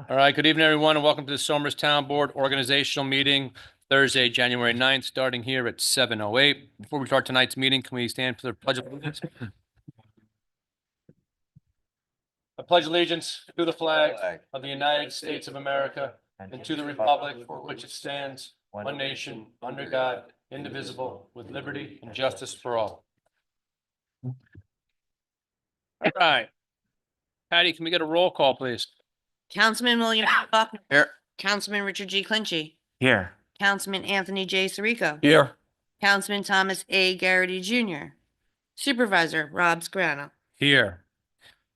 All right, good evening, everyone, and welcome to the Somers Town Board Organizational Meeting, Thursday, January 9th, starting here at 7:08. Before we start tonight's meeting, can we stand for the Pledge of Allegiance? I pledge allegiance to the flag of the United States of America and to the republic for which it stands, one nation, under God, indivisible, with liberty and justice for all. All right. Patty, can we get a roll call, please? Councilman William Buckner. Here. Councilman Richard G. Clinchy. Here. Councilman Anthony J. Sirico. Here. Councilman Thomas A. Garrity Jr. Supervisor Rob Scarano. Here.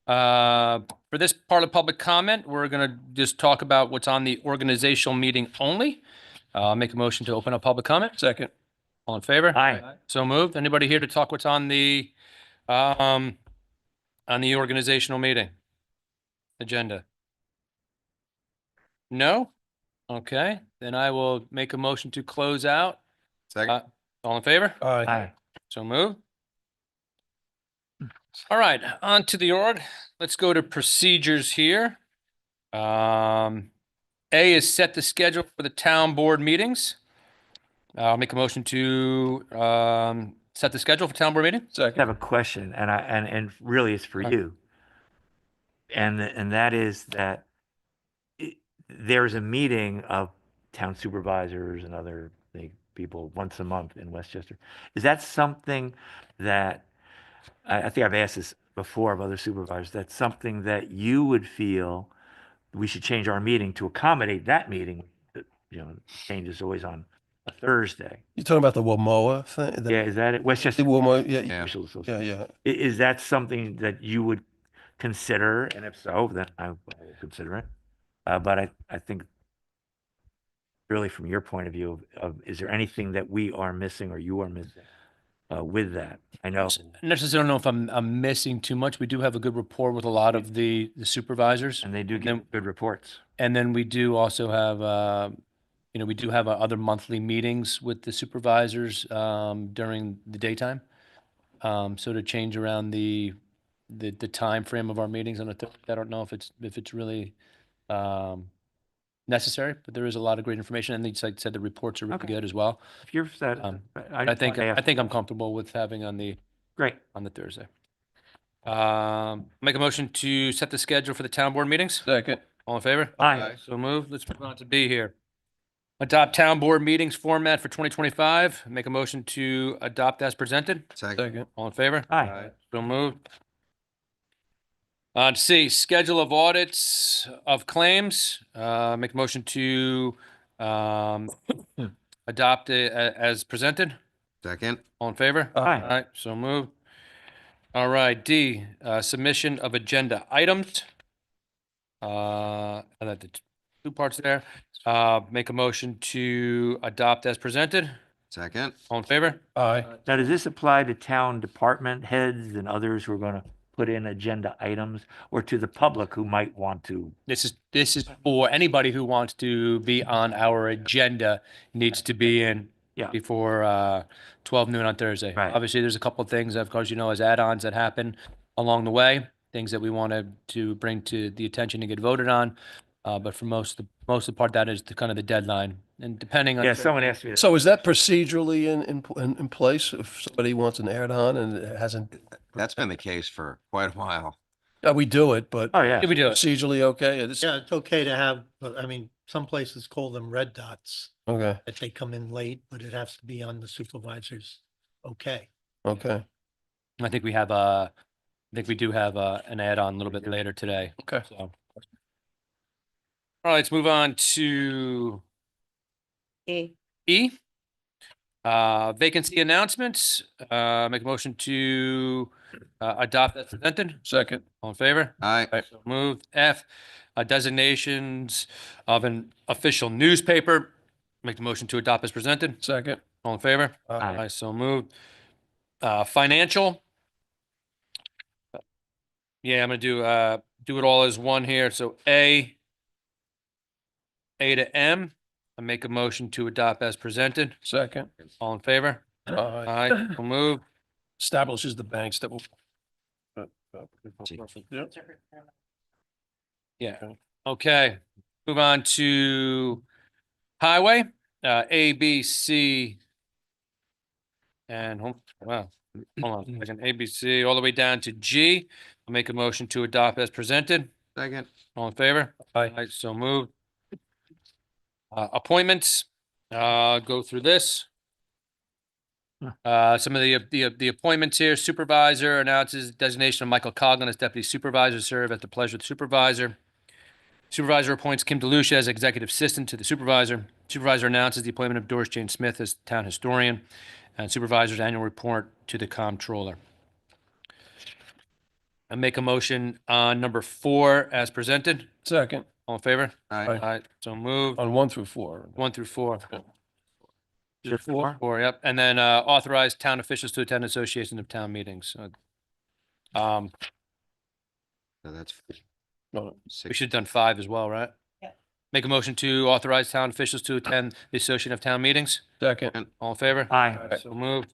For this part of public comment, we're going to just talk about what's on the organizational meeting only. Make a motion to open up public comment. Second. All in favor? Aye. So moved. Anybody here to talk what's on the organizational meeting agenda? No? Okay, then I will make a motion to close out. Second. All in favor? Aye. So moved. All right, on to the org. Let's go to procedures here. A is set the schedule for the town board meetings. I'll make a motion to set the schedule for town board meeting. I have a question, and really it's for you. And that is that there's a meeting of town supervisors and other people once a month in Westchester. Is that something that, I think I've asked this before of other supervisors, that's something that you would feel we should change our meeting to accommodate that meeting? Change is always on a Thursday. You're talking about the WMOA thing? Yeah, is that it? Westchester The WMOA, yeah, Yeah. Social Association. yeah. Is that something that you would consider? And if so, then I will consider it. But I think really from your point of view of is there anything that we are missing or you are missing with that? I know. Necessarily don't know if I'm missing too much. We do have a good rapport with a lot of the supervisors. And they do give good reports. And then we do also have, we do have other monthly meetings with the supervisors during the daytime. So to change around the time frame of our meetings on I don't know if it's really necessary, but there is a lot of great information. And like I said, the reports are really Okay. good as well. If you're set, I think I'm comfortable with having on the great. Thursday. Make a motion to set the schedule for the town board meetings. Second. All in favor? Aye. So moved. Let's move on to B here. Adopt town board meetings format for 2025. Make a motion to adopt as presented. Second. All in favor? Aye. So moved. C, schedule of audits of claims. Make a motion to adopt it as presented. Second. All in favor? All Aye. right, so moved. All right, D, submission of agenda items. And that the two parts there. Make a motion to adopt as presented. Second. All in favor? Aye. Now, does this apply to town department heads and others who are going to put in agenda items, or to the public who might want to? This is for anybody who wants to be on our agenda, needs to be in Yeah. before 12 noon on Thursday. Right. Obviously, there's a couple of things, of course, as add-ons that happen along the way, things that we wanted to bring to the attention and get voted on. But for most of the part, that is kind of the deadline. And depending on. Yeah, someone asked me that. So is that procedurally in place if somebody wants an add-on and it hasn't, That's been the case for quite a while. we do it, but Oh, yeah. Did we do it? procedurally okay? Yeah, it's okay to have, but I mean, some places call them red dots, Okay, that they come in late, but it has to be on the supervisor's okay. okay. I think we do have an add-on a little bit later today. Okay. So. All right, let's move on to E. E. Vacancy announcements. Make a motion to adopt as presented. Second. All in favor? Aye. So moved. F, designations of an official newspaper. Make the motion to adopt as presented. Second. All in favor? Aye. So moved. Financial. Yeah, I'm gonna do it all as one here. So A to M. I make a motion to adopt as presented. Second. All in favor? Aye. Aye. So moved. Establishes the banks that will. Yeah. Okay. Move on to highway, A, B, C. And wow, hold on, a second, A, B, C, all the way down to G. I'll make a motion to adopt as presented. Second. All in favor? Aye. So moved. Appointments, go through this. Some of the appointments here, supervisor announces designation of Michael Coglin as deputy supervisor, serve at the pleasure of the supervisor. Supervisor appoints Kim DeLucia as executive assistant to the supervisor. Supervisor announces the appointment of Doris Jane Smith as town historian, and supervisor's annual report to the comptroller. I make a motion on number 4 as presented. Second, All in favor? Aye. Aye. So moved. on 1 through 4. 1 through 4. Just 4? 4, yep. And then authorize town officials to attend association of town meetings. So that's No, We 6. should have done 5 as well, right? Yeah. Make a motion to authorize town officials to attend the association of town meetings. Second, All in favor? Aye. So moved.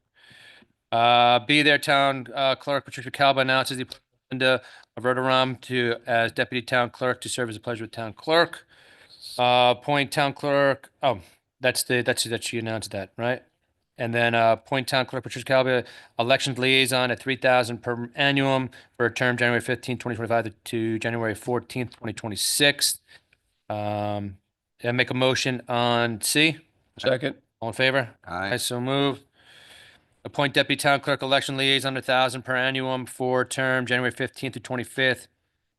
Be there, town clerk Patricia Calba announces the appointment of Linda Verderam to as deputy town clerk to serve as the pleasure of town clerk. Appoint town clerk. Oh, that's that she announced that, right? And then appoint town clerk Patricia Calba elections liaison at 3,000 per annum for a term January 15th, 2025 to January 14th, 2026. And make a motion on C. second, All in favor? I Aye. so move. Appoint deputy town clerk election liaison 1,000 per annum for term January 15th to 25th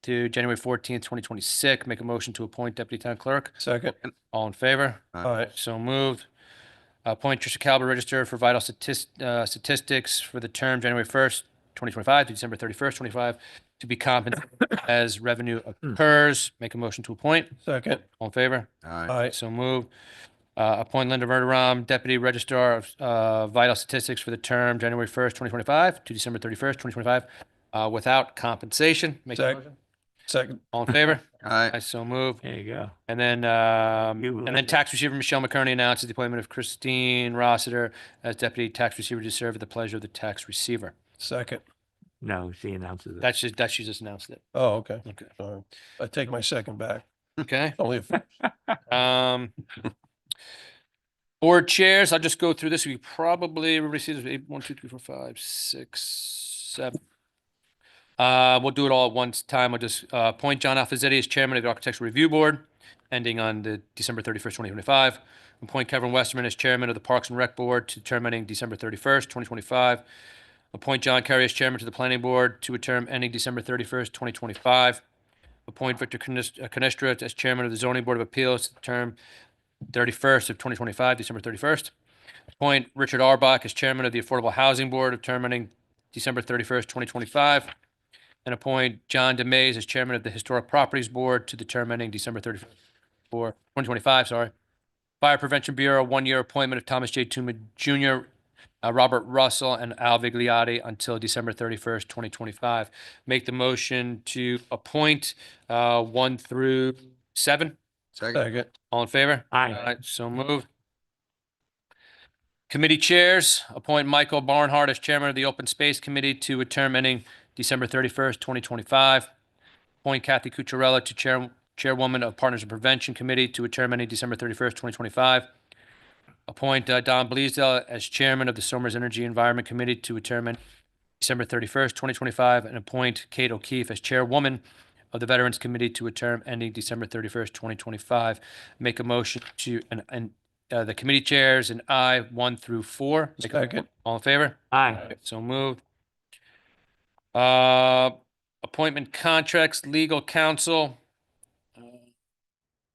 to January 14th, 2026. Make a motion to appoint deputy town clerk. second, All in favor? aye, So moved. Appoint Tricia Calba register for vital statistics for the term January 1st, 2025 to December 31st, 25 to be compensated as revenue occurs. Make a motion to appoint. second, All in favor? Aye. aye, So moved. Appoint Linda Verderam, Deputy Registrar of Vital Statistics for the term January 1st, 2025 to December 31st, 2025, without compensation. Make a Sec- motion. second, All in favor? Aye. I so move. There you go. And then, You, and then Linda. tax receiver Michelle McCurney announces the appointment of Christine Rossiter as Deputy Tax Receiver to serve at the pleasure of the tax receiver. second. No, she announces it. She just announced it. Oh, okay. Okay. Sorry. I take my second back. Okay. Only a Board chairs, I'll just go through this. We probably, everybody sees it, 1, 2, 3, 4, 5, 6, 7. We'll do it all at one time. I'll just appoint John Alfazetti as chairman of the Architectural Review Board, ending on the December 31st, 2025. Appoint Kevin Westerman as chairman of the Parks and Rec Board to term ending December 31st, 2025. Appoint John Kerry as chairman to the Planning Board to a term ending December 31st, 2025. Appoint Victor Canestra as chairman of the Zoning Board of Appeals to the term 31st of 2025, December 31st. Appoint Richard Arbach as chairman of the Affordable Housing Board of term ending December 31st, 2025. And appoint John DeMays as chairman of the Historic Properties Board to the term ending December 31st, 2025, sorry. Fire Prevention Bureau, 1-year appointment of Thomas J. Tuma Jr., Robert Russell, and Al Vigliotti until December 31st, 2025. Make the motion to appoint 1 through 7. Second. second, All in favor? Aye. So moved. Committee chairs, appoint Michael Barnhart as chairman of the Open Space Committee to a term ending December 31st, 2025. Appoint Kathy Cucciarella to chairwoman of Partners in Prevention Committee to a term ending December 31st, 2025. Appoint Don Bleasdale as chairman of the Somers Energy Environment Committee to a term ending December 31st, 2025. And appoint Kate O'Keefe as chairwoman of the Veterans Committee to a term ending December 31st, 2025. Make a motion to, the committee chairs and I, 1 through 4. Make a- second, All in favor? Aye. So moved. Appointment contracts, legal counsel. Let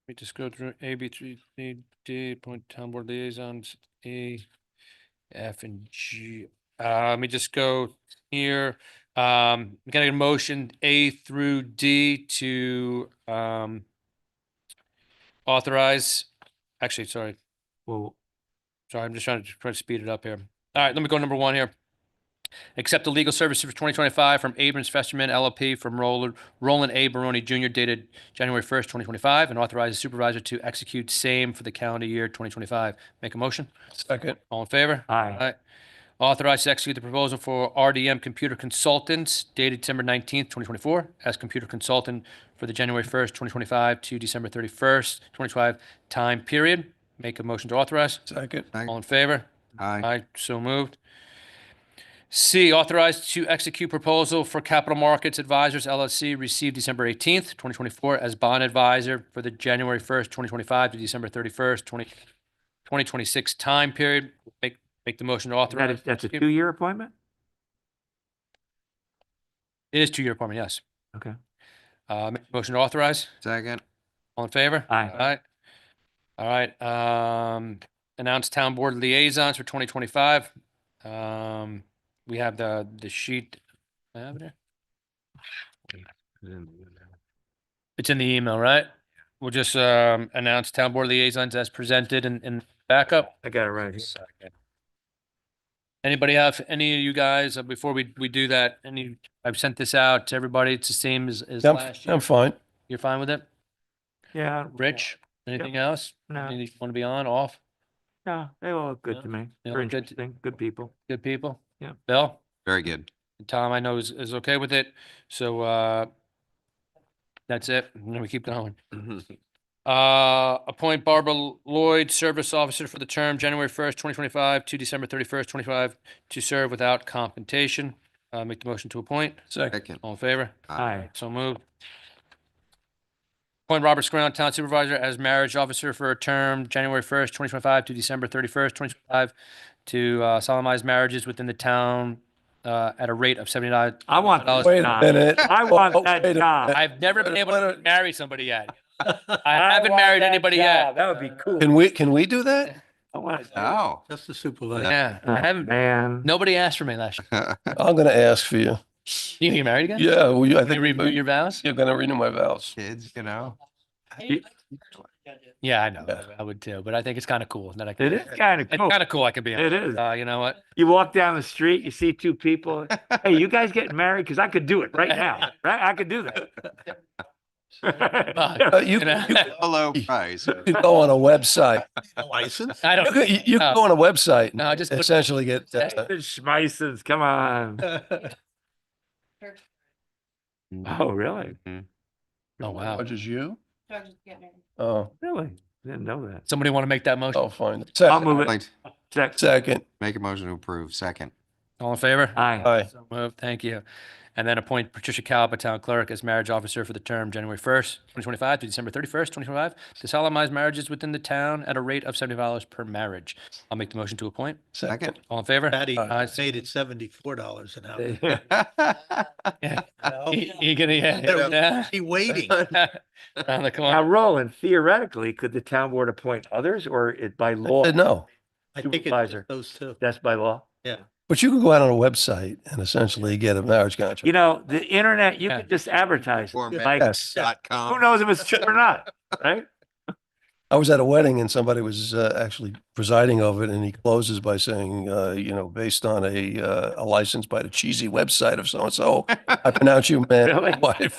me just go through A, B, 3, C, D, appoint town board liaisons, A, F, and G. Let me just go here. We got a motion A through D to authorize, actually, sorry, Well, I'm just trying to speed it up here. All right, let me go number 1 here. Accept the legal services for 2025 from Abrams Festerman LLP from Roland A. Baroni Jr. dated January 1st, 2025, and authorize the supervisor to execute same for the calendar year 2025. Make a motion. second, All in favor? aye. Authorize to execute the proposal for RDM Computer Consultants dated December 19th, 2024, as computer consultant for for the January 1st, 2025 to December 31st, 2025 time period. Make a motion to authorize. Second. All in favor? Aye. Aye, so moved. C, authorized to execute proposal for Capital Markets Advisors LLC received December 18th, 2024 as bond advisor for the January 1st, 2025 to December 31st, 2026 time period. Make the motion to authorize. That's a 2-year appointment? It is 2-year appointment, yes. Okay. Make the motion to authorize. Second. All in favor? Aye. All right. Announce town board liaisons for 2025. We have the sheet. I have it here. It's in the email, right? We'll just announce town board liaisons as presented in backup. I got it right here. Anybody have, any of you guys, before we do that, I've sent this out to everybody. It's the same as last year. I'm fine. You're fine with it? Yeah. Rich, anything else? No, Anything you want to be on, off? no, they all look good to me. They They're look good. interesting, good people. Good people? Yeah. Bill? Very good. Tom, I know is okay with it. So, that's it. And then we keep going. Appoint Barbara Lloyd, Service Officer for the term January 1st, 2025 to December 31st, 2025 to serve without compensation. Make the motion to appoint. Second. All in favor? Aye. So moved. Appoint Robert Scrown, Town Supervisor, as Marriage Officer for a term January 1st, 2025 to December 31st, 2025 to solemnize marriages within the town at a rate of $79. I want that Wait a job. minute. I want Oh, that wait a job. minute. I've never been able Wait to a- marry somebody yet. I haven't want married that anybody job. yet. That would be cool. Can we do that? I want Oh. Just the supervisor. Yeah, I haven't. Man. Nobody asked for me last year. I'm gonna ask for you. You gonna get married again? Yeah, well, I You think renew your vows? you're gonna renew my vows. Kids, you know. Yeah, I know. Yeah. I would too, but I think it's kind of cool that I can. It is kind of It's cool. kind of cool. I can be. It is. You know what? You walk down the street, you see 2 people. Hey, you guys getting married? Because I could do it right now. Right? I could do that. You You know? Hello, price. you can go on a website. License? I You don't. can go on a website and No, just put- essentially get, Schmeissens, come on. Oh, really? Oh wow. Much as you? Oh, Really? Didn't know that. Somebody want to make that motion? I'll find it. I'll Second. move it. Point. Second. Make a motion to approve. Second. All in favor? Aye. Aye. So moved. Thank you. And then appoint Patricia Calba, Town Clerk, as Marriage Officer for the term January 1st, 2025 to December 31st, 2025 to solemnize marriages within the town at a rate of $70 per marriage. I'll make the motion to appoint. Second. All in favor? Patty Aye. made it $74 an hour. Yeah. No. You gonna, yeah. He waiting. Around the Now, corner. Roland, theoretically, could the town board appoint others or it by law? No, I think it's Supervisor. those two. That's by law? Yeah. but you can go out on a website and essentially get a marriage contract. You know, the internet, you Yeah. could just advertise. it. Or Like, Yes. who knows if it's true or not, right? I was at a wedding and somebody was actually presiding over it, and he closes by saying, based on a license by the cheesy website of so-and-so, I pronounce you man Really? and wife.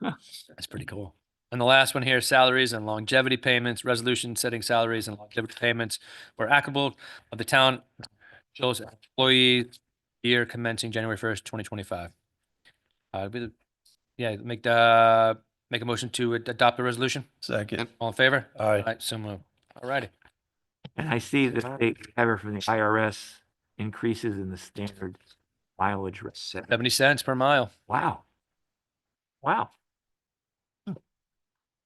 That's pretty cool. And the last one here, salaries and longevity payments, resolution setting salaries and longevity payments were applicable of the town Joe's employee year commencing January 1st, 2025. Yeah, make a motion to adopt the resolution. Second. All in favor? Aye. All right, so moved. All righty. And I see that they have it from the IRS increases in the standard mileage rate. 70 cents per mile. Wow. Wow.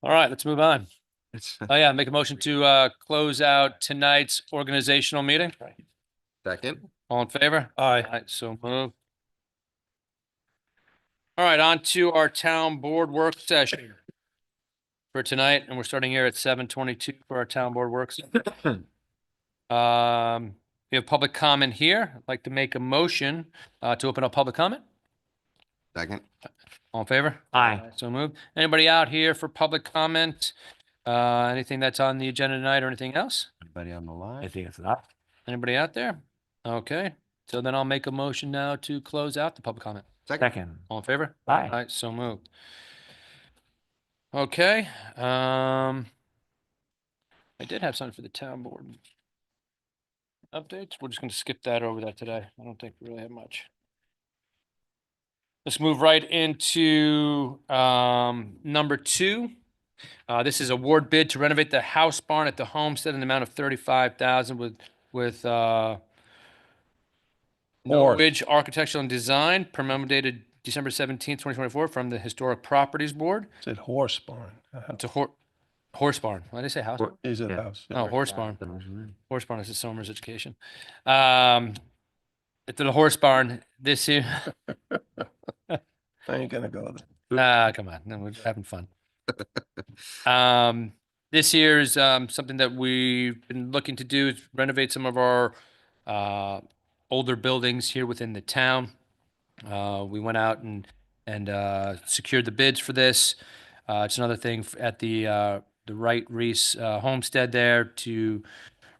All right, let's move on. It's Oh yeah, make a motion to close out tonight's organizational meeting. second. All in favor? Aye. All right, so moved. All right, on to our town board work session for tonight, and we're starting here at 7:22 for our town board work session. We have public comment here. I'd like to make a motion to open up public comment. Second. All in favor? Aye. So moved. Anybody out here for public comment? Anything that's on the agenda tonight or anything else? Anybody on the I line? think it's not. Anybody out there? Okay, so then I'll make a motion now to close out the public comment. Second. All in favor? Aye. All right, so moved. Okay, I did have something for the town board. Updates, we're just gonna skip that over that today. I don't think we really have much. Let's move right into number 2. This is award bid to renovate the house barn at the homestead in the amount of $35,000 with Norwich Architectural and Design, per memo dated December 17th, 2024, from the Historic Properties Board. Said horse barn. It's a horse barn. Why did I say house? Hor- Is it Yeah. house? Oh, horse barn. Horse barn is a Somers education. It's the horse barn this year. I ain't gonna go there. Ah, come on. No, we're having fun. This year is something that we've been looking to do is renovate some of our older buildings here within the town. We went out and secured the bids for this. It's another thing at the Wright Reese homestead there to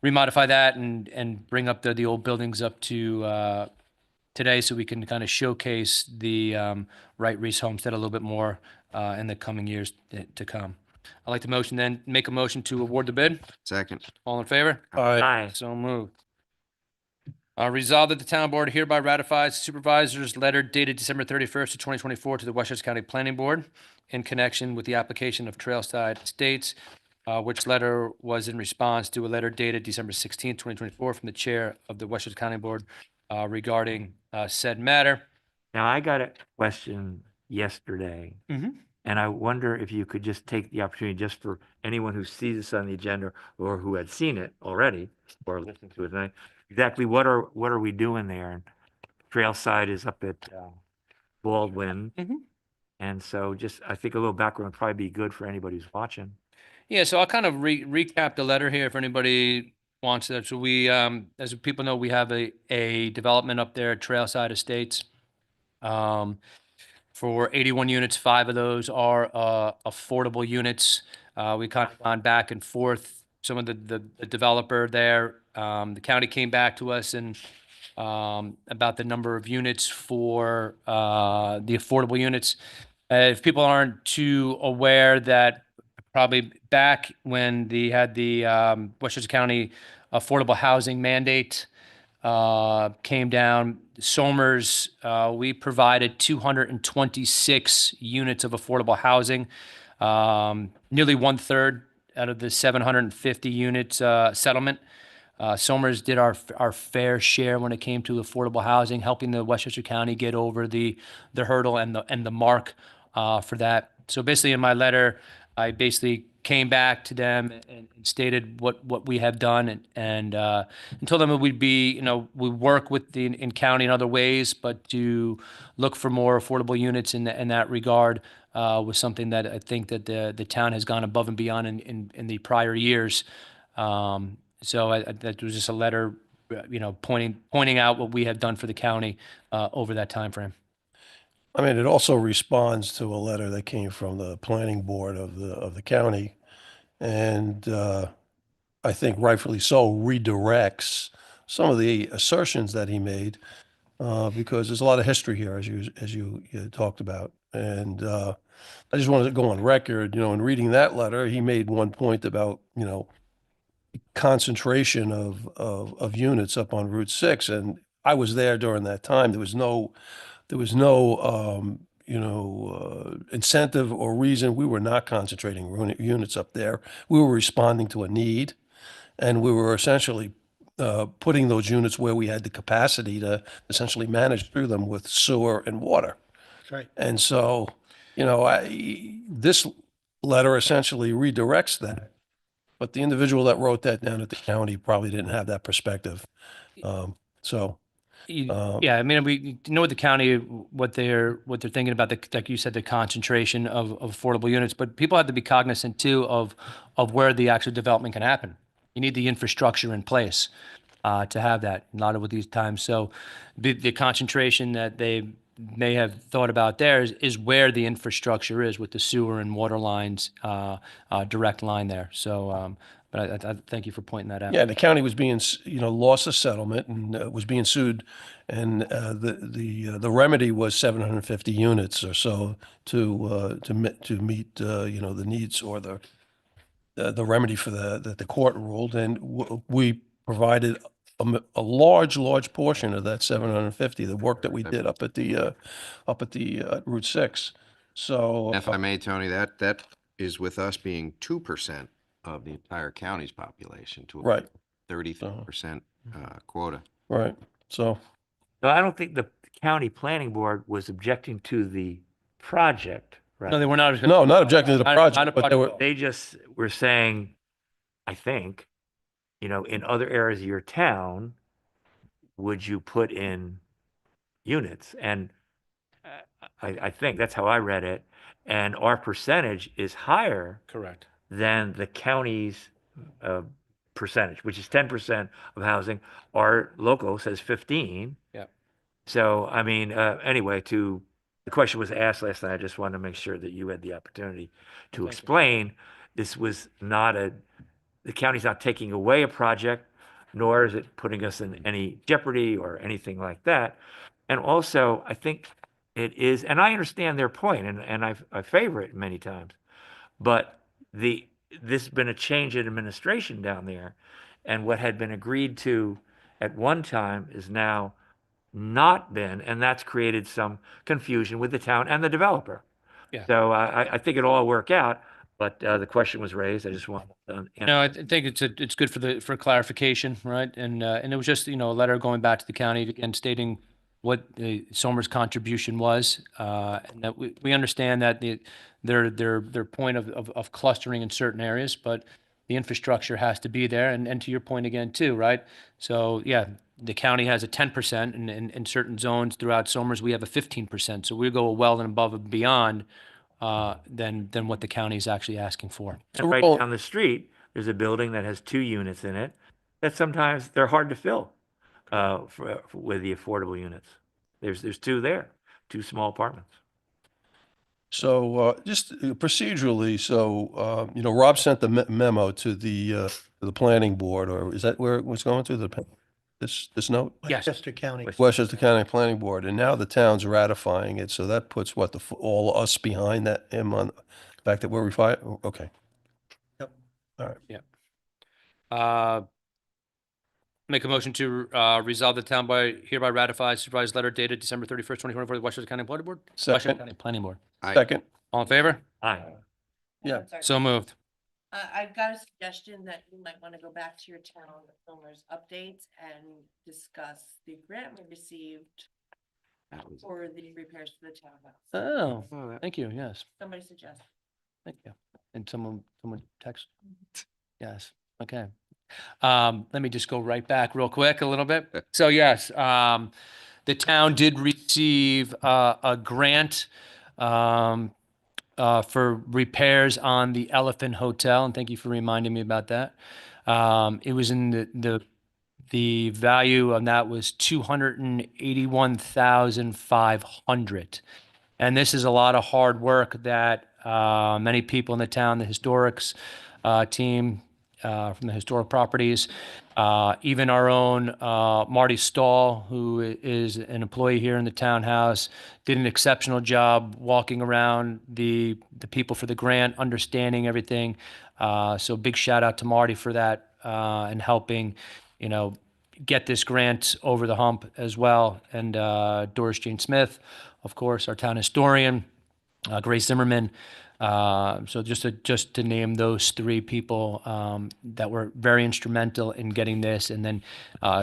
remodify that and bring up the old buildings up to today, so we can kind of showcase the Wright Reese homestead a little bit more in the coming years to come. I'd like to make a motion to award the bid. Second. All in favor? All right, Aye. So moved. Resolved that the town board hereby ratifies the supervisor's letter dated December 31st of 2024 to the Westchester County Planning Board in connection with the application of Trailside Estates, which letter was in response to a letter dated December 16th, 2024 from the chair of the Westchester County Board regarding said matter. Now, I got a question yesterday, Mhm. and I wonder if you could just take the opportunity, just for anyone who sees this on the agenda or who had seen it already or listened to it tonight, exactly what are we doing there? And Trailside is up at Baldwin. Mhm. And so just, I think a little background would probably be good for anybody who's watching. Yeah, so I'll kind of recap the letter here if anybody wants that. So we, as people know, we have a development up there at Trailside Estates. For 81 units, 5 of those are affordable units. We kind of gone back and forth. Some of the developer there, the county came back to us and about the number of units for the affordable units. If people aren't too aware, that probably back when they had the Westchester County affordable housing mandate came down, Somers, we provided 226 units of affordable housing, nearly 1/3 out of the 750 units settlement. Somers did our fair share when it came to affordable housing, helping the Westchester County get over the hurdle and the mark for that. So basically, in my letter, I basically came back to them and stated what we have done and told them that we'd be, we work with the in county in other ways, but to look for more affordable units in that regard was something that I think that the town has gone above and beyond in the prior years. So that was just a letter, pointing out what we have done for the county over that time frame. I mean, it also responds to a letter that came from the planning board of the county. And I think rightfully so redirects some of the assertions that he made because there's a lot of history here, as you talked about. And I just wanted to go on record, in reading that letter, he made one point about, concentration of units up on Route 6. And I was there during that time. There was no incentive or reason. We were not concentrating units up there. We were responding to a need, and we were essentially putting those units where we had the capacity to essentially manage through them with sewer and water. That's right. And so, this letter essentially redirects that. But the individual that wrote that down at the county probably didn't have that perspective. Yeah, I mean, we know what the county, what they're thinking about, like you said, the concentration of affordable units, but people have to be cognizant too of where the actual development can happen. You need the infrastructure in place to have that, a lot of these times. So the concentration that they may have thought about there is where the infrastructure is with the sewer and water lines, direct line there. So, but I thank you for pointing that out. Yeah, the county was being, lost a settlement and was being sued, and the remedy was 750 units or so to meet the needs or the remedy for that the court ruled, and we provided a large portion of that 750, the work that we did up at the Route 6. So, If I may, Tony, that is with us being 2% of the entire county's population to a right, 30% quota. right. So, No, I don't think the county planning board was objecting to the project, right? No, they were not. no, not objecting to the Not a project, but they were, project. They just were saying, I think, in other areas of your town, would you put in units? And I think that's how I read it. And our percentage is higher Correct. than the county's percentage, which is 10% of housing. Our local says 15. Yeah. So, I mean, anyway, the question was asked last night. I just wanted to make sure that you had the opportunity to Thank you. explain. This was not the county's not taking away a project, nor is it putting us in any jeopardy or anything like that. And also, I think it is, and I understand their point, and I favor it many times, but this has been a change in administration down there, and what had been agreed to at one time is now not been, and that's created some confusion with the town and the developer. Yeah. So I think it'll all work out, but the question was raised. I just wanted to answer. No, I think it's good for clarification, right? And it was just, a letter going back to the county again stating what the Somers contribution was. And that we understand that their point of clustering in certain areas, but the infrastructure has to be there. And to your point again too, right? So yeah, the county has a 10% and in certain zones throughout Somers, we have a 15%. So we go well and above and beyond than what the county is actually asking for. And right Roland- down the street, there's a building that has 2 units in it that sometimes they're hard to fill with the affordable units. There's 2 there, 2 small apartments. so just procedurally, so, Rob sent the memo to the planning board, or is that where it was going to, this note? Yes. Westchester County. Westchester County Planning Board, and now the town's ratifying it, so that puts what, all us behind him on the fact that we're okay. Make a motion to resolve the town by hereby ratify supervised letter dated December 31st, 2024, the Westchester County Planning Board? Westchester Second, County Planning Board. second, All in favor? Aye. yeah. So moved. I've got a suggestion that you might want to go back to your town owners updates and discuss the grant we received That was- for the repairs to the townhouse. Oh, Oh, that- thank you. Yes, Somebody suggest. thank you. And someone text. Yes, okay. Let me just go right back real quick a little bit. So yes, the town did receive a grant for repairs on the Elephant Hotel, and thank you for reminding me about that. It was in the value on that was $281,500. And this is a lot of hard work that many people in the town, the historics team from the historic properties, even our own Marty Stahl, who is an employee here in the townhouse, did an exceptional job walking around the people for the grant, understanding everything. So big shout out to Marty for that and helping, get this grant over the hump as well. And Doris Jane Smith, of course, our town historian, Grace Zimmerman. So just to name those 3 people that were very instrumental in getting this, and then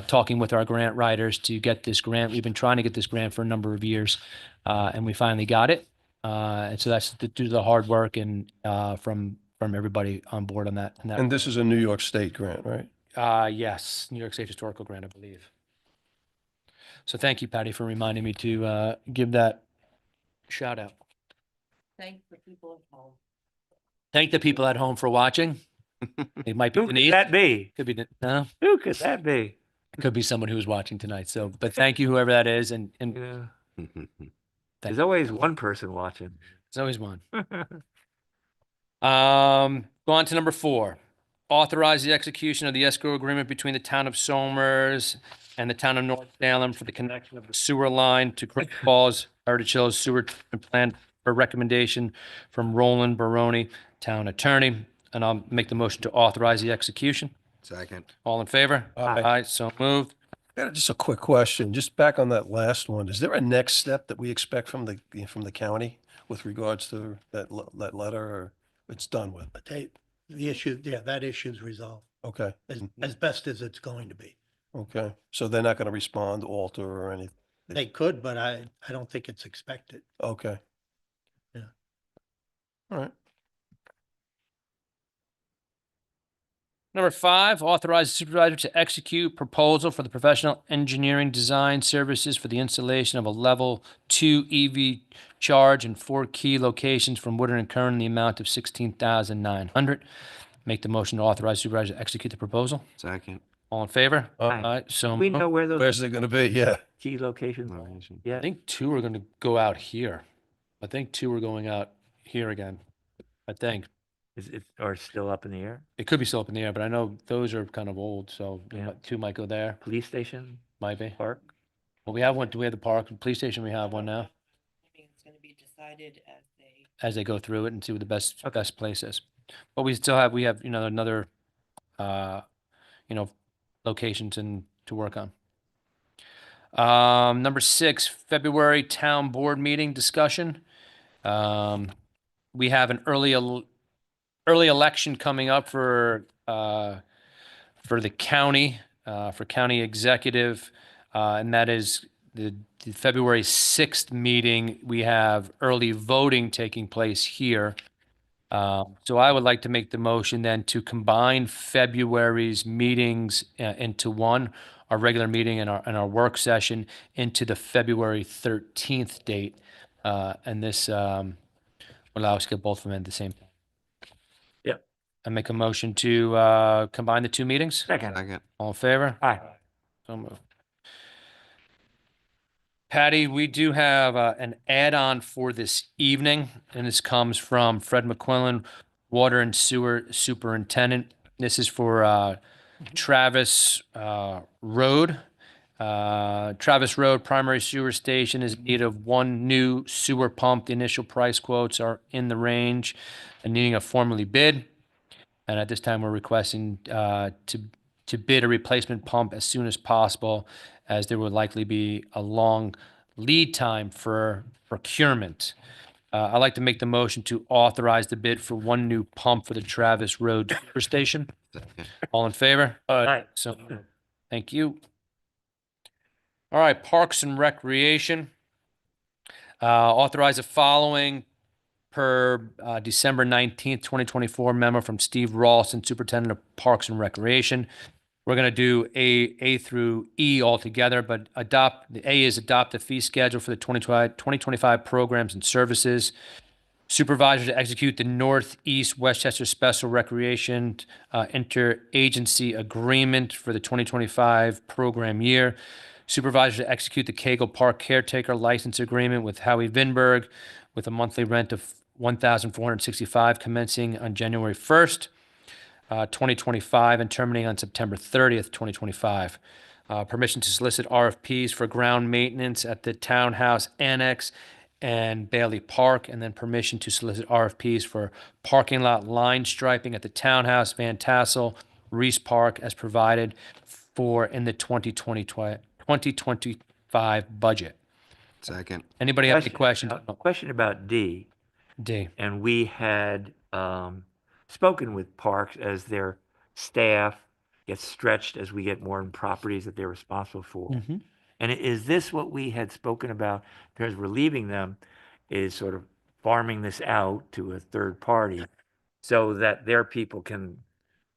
talking with our grant writers to get this grant. We've been trying to get this grant for a number of years, and we finally got it. And so that's due to the hard work and from everybody on board on that. And this is a New York State grant, right? Yes, New York State Historical Grant, I believe. So thank you, Patty, for reminding me to give that shout out. Thank the people at home. Thank the people at home for watching. It might be Who could Denise. that be? Could be, no, Who could that be? it could be someone who's watching tonight. So, but thank you, whoever that is. And Yeah. thank There's you. always one person watching. There's always one. Go on to number 4. Authorize the execution of the escrow agreement between the town of Somers and the town of North Salem for the connection of the sewer line to Great Falls Heritage Hills Sewer Treatment Plant for recommendation from Roland Baroni, town attorney. And I'll make the motion to authorize the execution. Second. All in favor? Aye. Aye, so moved. Yeah, just a quick question, just back on that last one. Is there a next step that we expect from the county with regards to that letter, or it's done with? But the issue, yeah, that issue's resolved Okay, as best as it's going to be. okay. So they're not going to respond, alter or anything? They could, but I don't think it's expected. Okay. Yeah. All right. Number 5, authorize the supervisor to execute proposal for the professional engineering design services for the installation of a level 2 EV charge in 4 key locations from Woodard and Kern in the amount of $16,900. Make the motion to authorize supervisor to execute the proposal. Second. All in favor? Aye. So We moved. know where those Where's it going to be? Yeah. key locations are? Location. Yeah. I think 2 are going to go out here. I think 2 are going out here again. I think. Is it, or still up in the air? It could be still up in the air, but I know those are kind of old, so Yeah. 2 might go there, Police station, might be. park? Well, we have one, do we have the park, police station, we have one now, I think it's gonna be decided as they go through it and see what the best, Okay. best place is. But we have, another, locations to work on. Number 6, February Town Board Meeting discussion. We have an early election coming up for the county, for county executive, and that is the February 6th meeting. We have early voting taking place here. So I would like to make the motion then to combine February's meetings into one, our regular meeting and our work session into the February 13th date. And this will allow us to get both of them at the same time. Yep. I make a motion to combine the 2 meetings. Second. Second. All in favor? Aye. So moved. Patty, we do have an add-on for this evening, and this comes from Fred McQuillan, Water and Sewer Superintendent. This is for Travis Road. Travis Road Primary Sewer Station is in need of 1 new sewer pump. The initial price quotes are in the range and needing a formally bid. And at this time, we're requesting to bid a replacement pump as soon as possible, as there would likely be a long lead time for procurement. I'd like to make the motion to authorize the bid for 1 new pump for the Travis Road Sewer Station. Second. All in favor? Aye. So, thank you. All right, Parks and Recreation. Authorize the following per December 19th, 2024 memo from Steve Ralston, Superintendent of Parks and Recreation. We're going to do A through E altogether, but the A is adopt the fee schedule for the 2025 programs and services. Supervisor to execute the Northeast Westchester Special Recreation interagency agreement for the 2025 program year. Supervisor to execute the Cagle Park caretaker license agreement with Howie Vinberg with a monthly rent of $1,465 commencing on January 1st. 2025 and terminating on September 30th, 2025. Permission to solicit RFPs for ground maintenance at the Townhouse Annex and Bailey Park, and then permission to solicit RFPs for parking lot line striping at the Townhouse, Van Tassel, Reese Park as provided for in the 2025 budget. Second. Anybody have any questions? Question about D. D. And we had spoken with Parks as their staff gets stretched as we get more properties that they're responsible for. Mhm. And is this what we had spoken about? Because we're leaving them, is sort of farming this out to a third party so that their people can,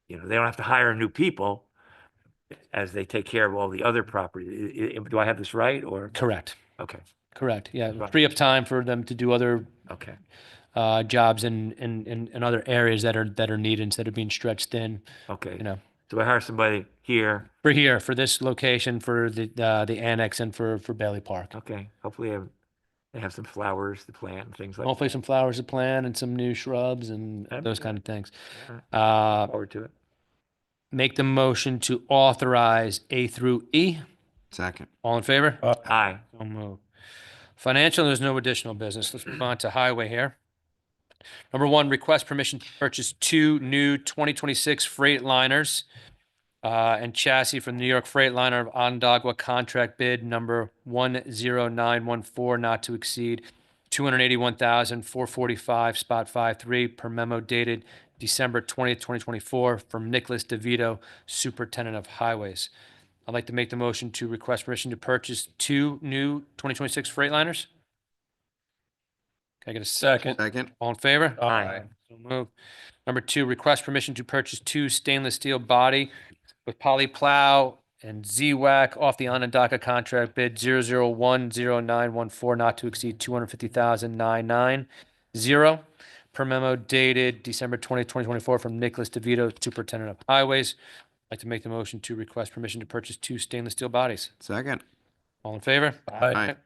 they don't have to hire new people as they take care of all the other property. Do I have this right, or? Correct. Okay, Correct. Yeah. Right. Free up time for them to do other okay, jobs in other areas that are needed instead of being stretched thin. okay. You know, So I hire somebody here, for this location, for the annex, and for Bailey Park. okay, hopefully they have some flowers to plant and things like that. Hopefully, some flowers to plant and some new shrubs and That'd those be kind of things. Look forward to it. Make the motion to authorize A through E. Second. All in favor? Aye. So moved. Financial, there's no additional business. Let's move on to highway here. Number 1, request permission to purchase 2 new 2026 Freightliners. and chassis from the New York Freightliner of Onondaga, contract bid number 10914, not to exceed 281,445, spot 53, per memo dated December 20th, 2024, from Nicholas DeVito, Superintendent of Highways. I'd like to make the motion to request permission to purchase 2 new 2026 Freightliners. Can I get a second? Second. All in favor? Aye. So moved. Number 2, request permission to purchase 2 stainless steel body with poly plow and Z-Wack off the Onondaga contract bid 0010914, not to exceed 250,990, per memo dated December 20th, 2024, from Nicholas DeVito, Superintendent of Highways. I'd like to make the motion to request permission to purchase 2 stainless steel bodies. Second. All in favor? Aye.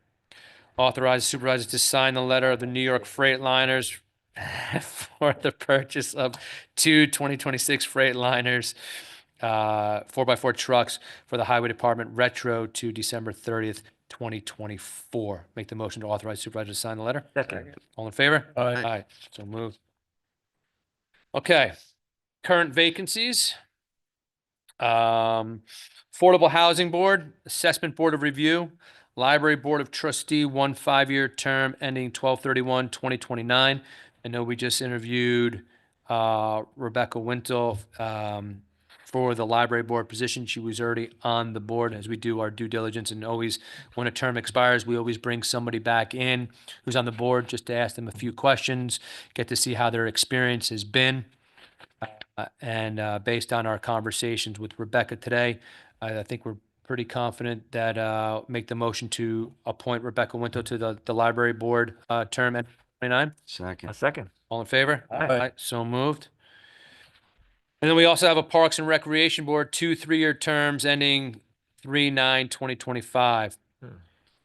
Authorize supervisors to sign the letter of the New York Freightliners for the purchase of 2 2026 Freightliners, 4x4 trucks for the Highway Department retro to December 30th, 2024. Make the motion to authorize supervisors to sign the letter. Second. All in favor? Aye. Aye. So moved. Okay. Current vacancies. Affordable Housing Board, Assessment Board of Review, Library Board of Trustee, 1 5-year term ending 12/31/2029. I know we just interviewed Rebecca Wintle for the library board position. She was already on the board, as we do our due diligence, and always, when a term expires, we always bring somebody back in who's on the board just to ask them a few questions, get to see how their experience has been. And based on our conversations with Rebecca today, I think we're pretty confident that make the motion to appoint Rebecca Winto to the library board term at 29. Second. A second. All in favor? Aye. So moved. And then we also have a Parks and Recreation Board, 2 3-year terms ending 3/9/2025.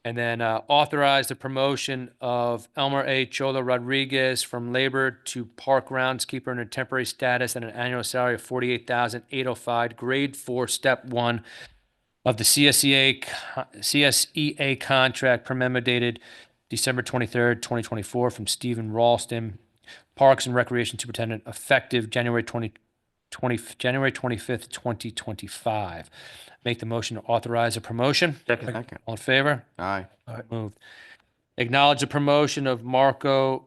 And then authorize the promotion of Elmer A. Chola Rodriguez from labor to park groundskeeper in a temporary status at an annual salary of $48,805, grade 4, step 1 of the CSEA contract per memo dated December 23rd, 2024, from Stephen Ralston, Parks and Recreation Superintendent, effective January 25th, 2025. Make the motion to authorize a promotion. Second. Second. All in favor? Aye. Moved. Acknowledge the promotion of Mark Fiocca.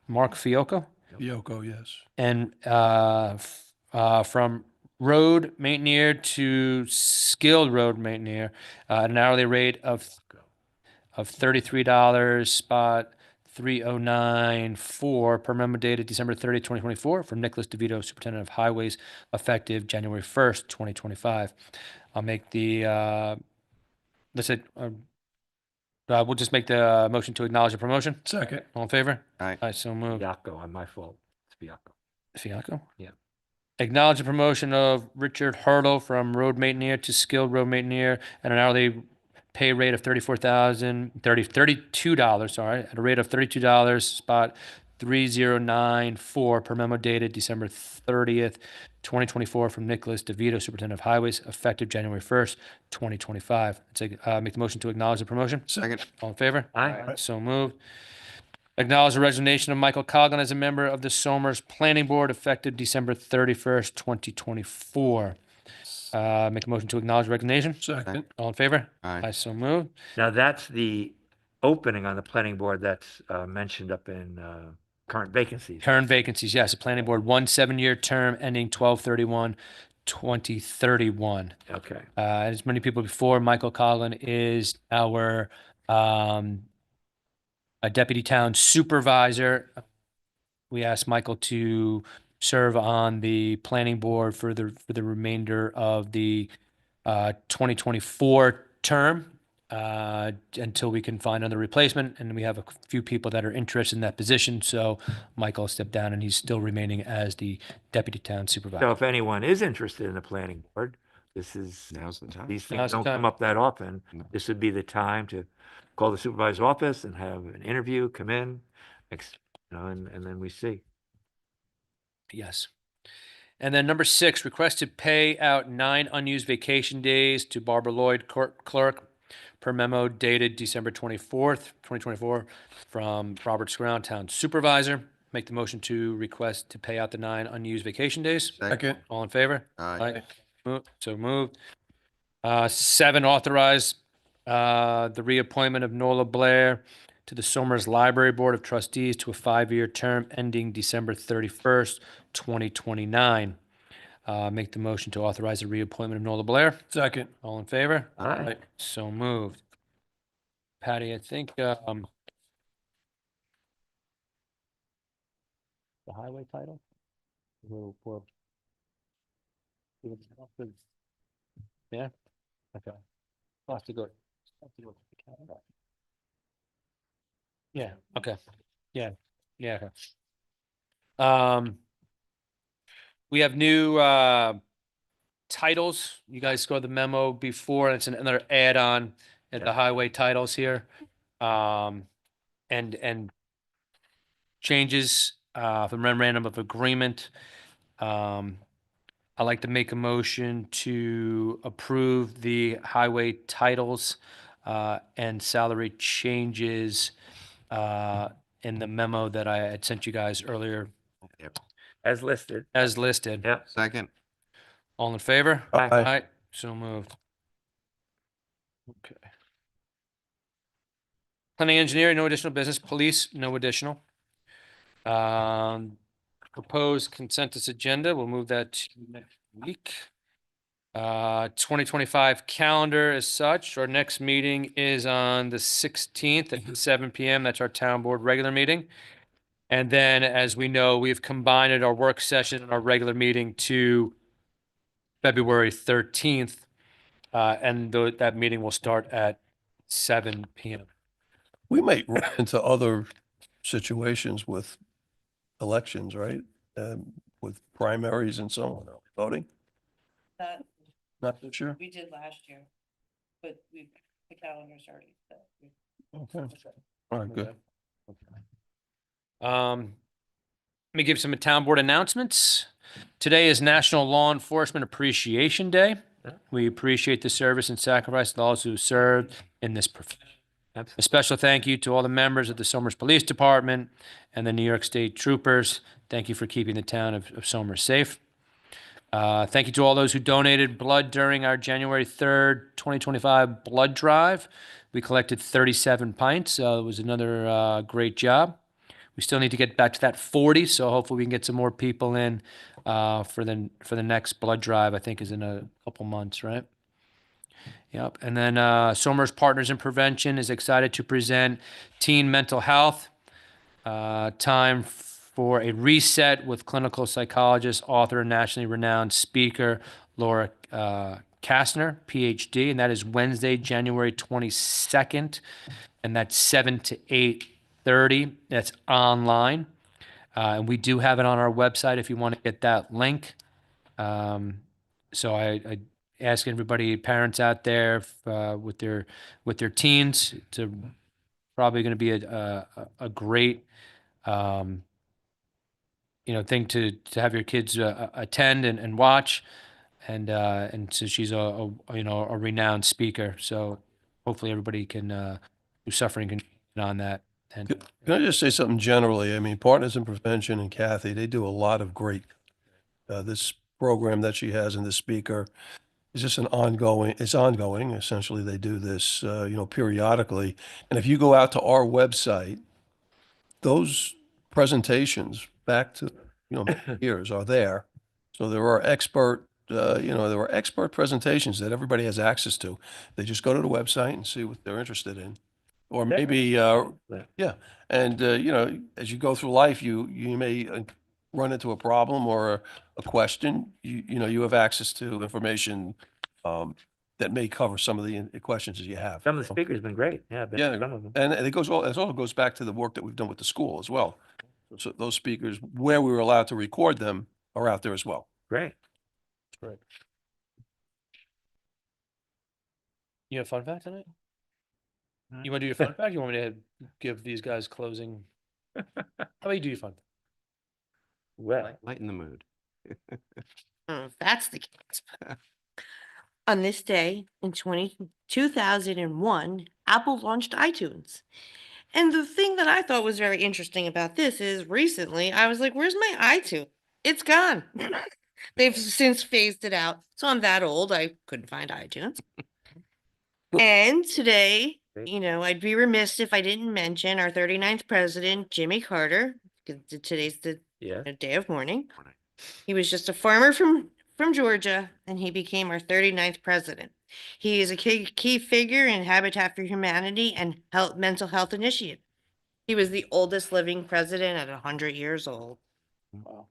Mark Fiocco, Yoko, yes. and from road maintainer to skilled road maintainer at an hourly rate of $33, spot 3094, per memo dated December 30th, 2024, from Nicholas DeVito, Superintendent of Highways, effective January 1st, 2025. I'll make the, we'll just make the motion to acknowledge the promotion. Second. All in favor? Aye. Aye, so moved. Fiocco, on my fault. It's Fiocco. Fiacco? Yeah. Acknowledge the promotion of Richard Hurdle from road maintainer to skilled road maintainer at an hourly pay rate of $32, sorry, at a rate of $32, spot 3094, per memo dated December 30th, 2024, from Nicholas DeVito, Superintendent of Highways, effective January 1st, 2025. Make the motion to acknowledge the promotion. Second. All in favor? Aye. So moved. Acknowledge the resignation of Michael Coglin as a member of the Somers Planning Board, effective December 31st, 2024. Make a motion to acknowledge resignation. Second. All in favor? Aye. So moved. Now, that's the opening on the planning board that's mentioned up in current vacancies. Current vacancies, yes. The planning board, 1 7-year term ending 12/31/2031. Okay. As many people before, Michael Coglin is our a deputy town supervisor. We asked Michael to serve on the planning board for the remainder of the 2024 term until we can find another replacement. And we have a few people that are interested in that position. So Michael stepped down and he's still remaining as the deputy town So supervisor. if anyone is interested in the planning board, this is, Now's the time. these Now's things the don't time. come up that often. No. This would be the time to call the supervisor's office and have an interview, come in, and then we see. Yes. And then number 6, request to pay out 9 unused vacation days to Barbara Lloyd, clerk, per memo dated December 24th, 2024, from Robert Scrown, town supervisor. Make the motion to request to pay out the 9 unused vacation days. Second. All in favor? Aye. So moved. 7, authorize the reappointment of Nola Blair to the Somers Library Board of Trustees to a 5-year term ending December 31st, 2029. Make the motion to authorize the reappointment of Nola Blair. Second. All in favor? Aye. So moved. Patty, I think, the highway title? Yeah? Okay. I'll have to go. I'll have to go to the calendar. Yeah, okay. Yeah, yeah. Okay. We have new, titles. You guys saw the memo before, and it's another add-on at the highway titles here. And changes, the memorandum of agreement. I'd like to make a motion to approve the highway titles, and salary changes, in the memo that I had sent you guys earlier As listed. as listed. Yep. Second, All in favor? Aye. Aye, so moved. Okay. Planning engineering, no additional business. Police, no additional. Proposed consensus agenda, we'll move that to next week. 2025 calendar as such, our next meeting is on the 16th at 7 PM. That's our town board regular meeting. And then, as we know, we've combined our work session and our regular meeting to February 13th. And that meeting will start at 7 PM. We might run into other situations with elections, right? With primaries and so on, voting, That not this year? we did last year, but the calendar's already set. Okay, all right, good. Let me give some town board announcements. Today is National Law Enforcement Appreciation Day. We appreciate the service and sacrifice of those who served in this profession. A special thank you to all the members of the Somers Police Department and the New York State Troopers. Thank you for keeping the town of Somers safe. Thank you to all those who donated blood during our January 3rd, 2025 blood drive. We collected 37 pints. It was another great job. We still need to get back to that 40, so hopefully we can get some more people in for the next blood drive. I think is in a couple months, right? Yep. And then Somers Partners in Prevention is excited to present Teen Mental Health. Time for a reset with clinical psychologist, author, and nationally renowned speaker Laura Kastner, PhD, and that is Wednesday, January 22nd, and that's 7 to 8:30. That's online, and we do have it on our website if you want to get that link. So I ask everybody, parents out there, with their teens, to probably going to be a great thing to have your kids attend and watch, and so she's a renowned speaker. So hopefully everybody who's suffering can get on that. And Can I just say something generally? I mean, Partners in Prevention and Kathy, they do a lot of great, this program that she has and the speaker is just it's ongoing. Essentially, they do this, periodically. And if you go out to our website, those presentations back to, years are there. So there are expert presentations that everybody has access to. They just go to the website and see what they're interested in. Or maybe, yeah. And, as you go through life, you may run into a problem or a question. You have access to information that may cover some of the questions that you have. Some of the speakers have been great. Yeah, I've been to Yeah, some of them. and it also goes back to the work that we've done with the school as well. So those speakers, where we were allowed to record them, are out there as well. Great. you have fun fact tonight? Huh? You want to do your fun fact? You want me to give these guys closing? How about you do your fun? Well, lighten the mood. If that's the case. On this day in 2001, Apple launched iTunes. And the thing that I thought was very interesting about this is recently I was like, where's my iTunes? It's gone. They've since phased it out. So I'm that old, I couldn't find iTunes. And today, Great. you know, I'd be remiss if I didn't mention our 39th president, Jimmy Carter, 'cause today's the Yeah. day of mourning. He was just a farmer from Georgia, and he became our 39th president. He is a key figure in Habitat for Humanity and mental health initiative. He was the oldest living president at 100 years old. Wow.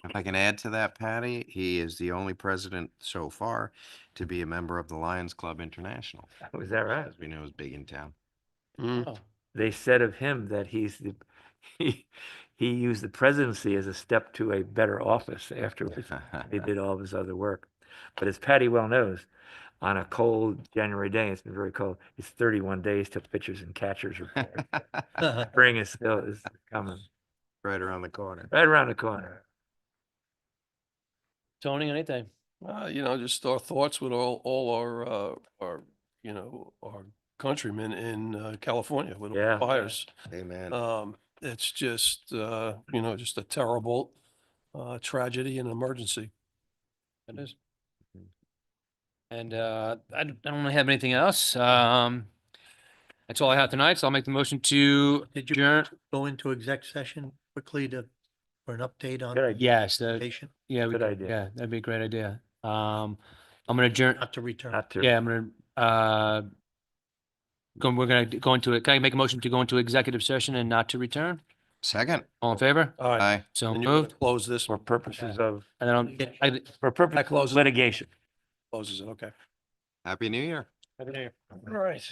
If I can add to that, Patty, he is the only president so far to be a member of the Lions Club International. Was that right? As we know, is big in town. Oh, They said of him that he used the presidency as a step to a better office afterwards. He did all of his other work. But as Patty well knows, on a cold January day, it's been very cold, it's 31 days till pitchers and catchers report. Spring is coming, Right around the corner. right around the corner. Tony, anything? You know, just our thoughts with all our, you know, our countrymen in California with all Yeah. the fires. Amen. It's just, you know, just a terrible tragedy and emergency. It is. And I don't really have anything else. That's all I have tonight, so I'll make the motion to Did you adjourn. go into exec session quickly for an update on? Good idea. Yes, Patient, yeah, we Good could- idea. yeah, that'd be a great idea. I'm gonna adjourn, not to return. Not to. yeah, I'm gonna, we're gonna go into it. Can I make a motion to go into executive session and not to return? Second. All in favor? All right, Aye. So and you're gonna moved. close this, For purposes of, And then for purposes of closes it. litigation. closes it, okay. Happy New Year. All right.